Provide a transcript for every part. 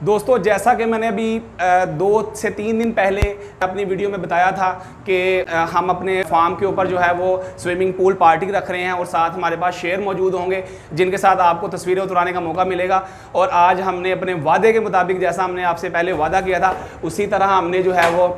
दोस्तों जैसा कि मैंने अभी 2 से 3 दिन पहले अपनी वीडियो में बताया था कि हम अपने फार्म के ऊपर जो है वो स्विमिंग पूल पार्टी रख रहे हैं और साथ हमारे पास शेर मौजूद होंगे जिनके साथ आपको तस्वीरें उतराने का मौका मिलेगा। और आज हमने अपने वादे के मुताबिक जैसा हमने आपसे पहले वादा किया था उसी तरह हमने जो है वो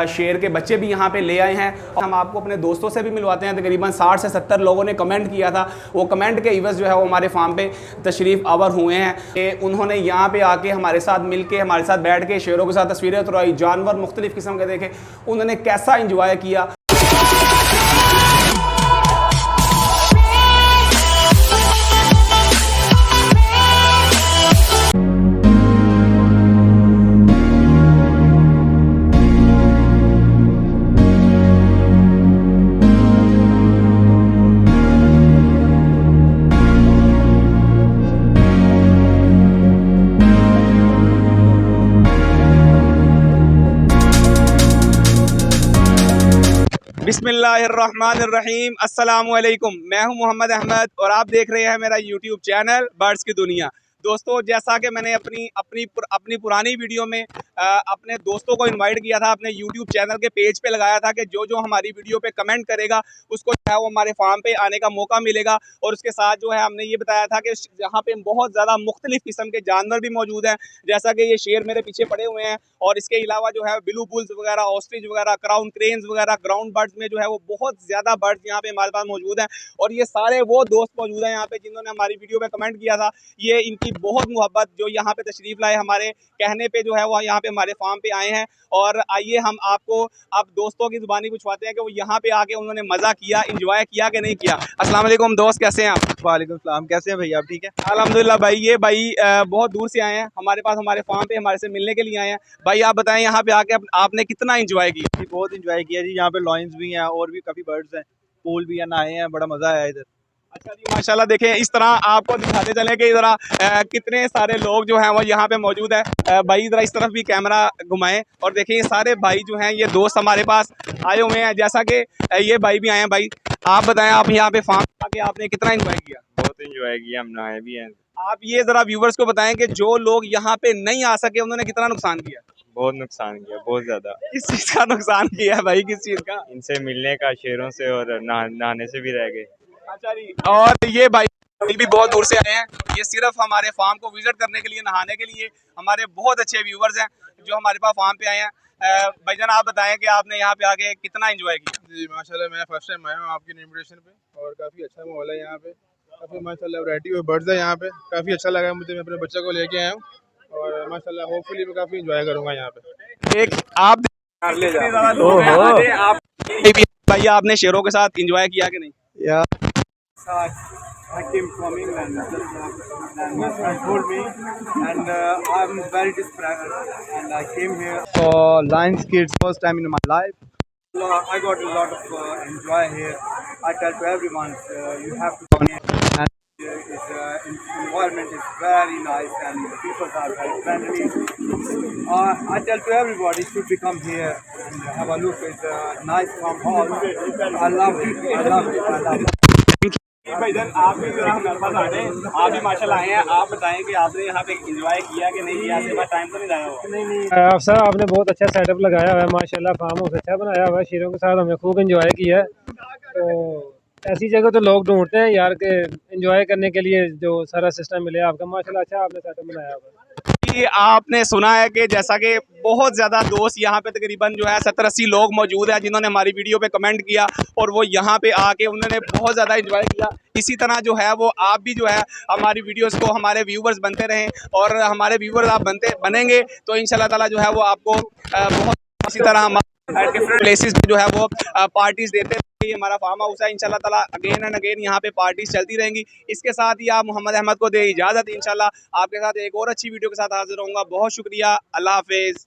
शेर के बच्चे भी यहाँ पर ले आए हैं। हम आपको अपने दोस्तों से भी मिलवाते हैं। तकरीबन 60 से 70 लोगों ने कमेंट किया था, वो कमेंट के इवज़ जो है वो हमारे फार्म पे तशरीफ़ आवर हुए हैं कि उन्होंने यहाँ पे आके हमारे साथ मिलके हमारे साथ बैठ के शेरों के साथ तस्वीरें उतरवाई, जानवर मुख्तलिफ़ किस्म के देखे, उन्होंने कैसा इंजॉय किया। बिस्मिल्लाहिर्रहमानिर्रहीम, अस्सलामुअलैकुम। मैं हूं मोहम्मद अहमद और आप देख रहे हैं मेरा यूट्यूब चैनल बर्ड्स की दुनिया। दोस्तों जैसा कि मैंने अपनी पुरानी वीडियो में अपने दोस्तों को इनवाइट किया था, अपने यूट्यूब चैनल के पेज पे लगाया था कि जो जो हमारी वीडियो पे कमेंट करेगा उसको जो है वो हमारे फार्म पे आने का मौका मिलेगा। और उसके साथ जो है हमने ये बताया था कि यहाँ पे बहुत ज़्यादा मुख्तलिफ़ किस्म के जानवर भी मौजूद हैं, जैसा कि ये शेर मेरे पीछे पड़े हुए हैं। और इसके अलावा जो है ब्लू बुल्स वगैरह, ऑस्ट्रिच वगैरह, क्राउन क्रेन्स वगैरह, ग्राउंड बर्ड्स में जो है वो बहुत ज़्यादा बर्ड्स यहाँ पे हमारे पास मौजूद हैं। और ये सारे वो दोस्त मौजूद हैं यहाँ पे जिन्होंने हमारी वीडियो पे कमेंट किया था। ये इनकी बहुत मोहब्बत जो यहाँ पे तशरीफ़ लाए, हमारे कहने पे जो है वो यहाँ पे हमारे फार्म पे आए हैं। और आइए हम आपको अब दोस्तों की ज़ुबानी पूछवाते हैं कि वो यहाँ पे आके उन्होंने मज़ा किया, इंजॉय किया कि नहीं किया। अस्सलाम वालेकुम दोस्त, कैसे हैं आप? वालेकुम सलाम, कैसे हैं भैया? आप ठीक है? अल्हम्दुलिल्लाह भाई। ये भाई बहुत दूर से आए हैं हमारे पास, हमारे फार्म पे हमारे से मिलने के लिए आए हैं। भाई आप बताएं यहाँ पे आके आपने कितना इंजॉय किया? जी बहुत इंजॉय किया जी। यहाँ पे लॉयंस भी हैं और भी काफ़ी बर्ड्स हैं, पूल भी है, नहाए हैं, बड़ा मज़ा आया इधर। अच्छा जी, माशाल्लाह। देखें इस तरह आपको दिखाते चले कि इधर कितने सारे लोग जो हैं वो यहाँ पे मौजूद है। भाई इधर इस तरफ भी कैमरा घुमाएं और देखें ये सारे भाई जो हैं, ये दोस्त हमारे पास आए हुए हैं। जैसा कि ये भाई भी आए हैं। भाई आप बताएं, आप यहाँ पे फार्म आके आपने कितना इंजॉय किया? बहुत इंजॉय किया, हम नहाए भी हैं। आप ये ज़रा व्यूवर्स को बताएं कि जो लोग यहाँ पे नहीं आ सके उन्होंने कितना नुकसान किया? बहुत नुकसान किया, बहुत ज़्यादा। किस चीज़ का नुकसान किया है भाई, किस चीज़ का? इनसे मिलने का, शेरों से, और नहाने से भी रह गए। अच्छा जी। और ये भाई भी बहुत दूर से आए हैं, ये सिर्फ हमारे फार्म को विजिट करने के लिए, नहाने के लिए। हमारे बहुत अच्छे व्यूवर्स हैं जो हमारे पास फार्म पे आए हैं। भाईजान आप बताएं कि आपने यहाँ पे आके कितना एंजॉय किया? जी माशाल्लाह, मैं फर्स्ट टाइम आया हूँ आपकी इनविटेशन पे और काफ़ी अच्छा माहौल है यहाँ पे। काफ़ी माशाल्लाह वैरायटी ऑफ बर्ड्स है यहाँ पे, काफ़ी अच्छा लगा मुझे। मैं अपने बच्चे को लेके आया हूँ और माशाल्लाह होपफुली मैं काफ़ी इंजॉय करूँगा यहाँ पे। एक आप भाई आपने शेरों के साथ एंजॉय किया कि नहीं? I came from England and my friend told me and I'm very desperate and I came here. For Lions Kids, first time in my life. I got a lot of enjoy here. I tell to everyone you have to come here. And environment is very nice and the people are very friendly. I tell to everybody should be come here and have a look. It's a nice farmhouse. I love it. I love it. I love it. भाईजान आप भी जरा हमारे पास आ जाएं, आप भी माशाल्लाह आए हैं। आप बताएं कि आपने यहाँ पे एंजॉय किया कि नहीं किया? से टाइम तो नहीं जाया हुआ? नहीं अफसर, आपने बहुत अच्छा सेटअप लगाया हुआ है माशाल्लाह, फार्म हाउस अच्छा बनाया हुआ है। शेरों के साथ हमने खूब एंजॉय किया है। तो ऐसी जगह तो लोग ढूंढते हैं यार के एंजॉय करने के लिए, जो सारा सिस्टम मिले आपका। माशाल्लाह अच्छा आपने सेटअप बनाया हुआ है। कि आपने सुना है कि जैसा कि बहुत ज़्यादा दोस्त यहाँ पे तकरीबन जो है 70-80 लोग मौजूद हैं जिन्होंने हमारी वीडियो पे कमेंट किया और वो यहाँ पे आके उन्होंने बहुत ज़्यादा एंजॉय किया। इसी तरह जो है वो आप भी जो है हमारी वीडियोस को, हमारे व्यूवर्स बनते रहें और हमारे व्यूवर्स आप बनेंगे तो इंशाल्लाह ताला जो है वो आपको बहुत इसी तरह हम डिफरेंट प्लेसेस पे जो है वो पार्टीज देते हैं। ये हमारा फार्म हाउस है, इंशाल्लाह ताला अगेन एंड अगेन यहाँ पे पार्टीज चलती रहेंगी। इसके साथ ही आप मोहम्मद अहमद को दे इजाज़त। इंशाल्लाह आपके साथ एक और अच्छी वीडियो के साथ हाजिर होऊंगा। बहुत शुक्रिया, अल्लाह हाफिज़।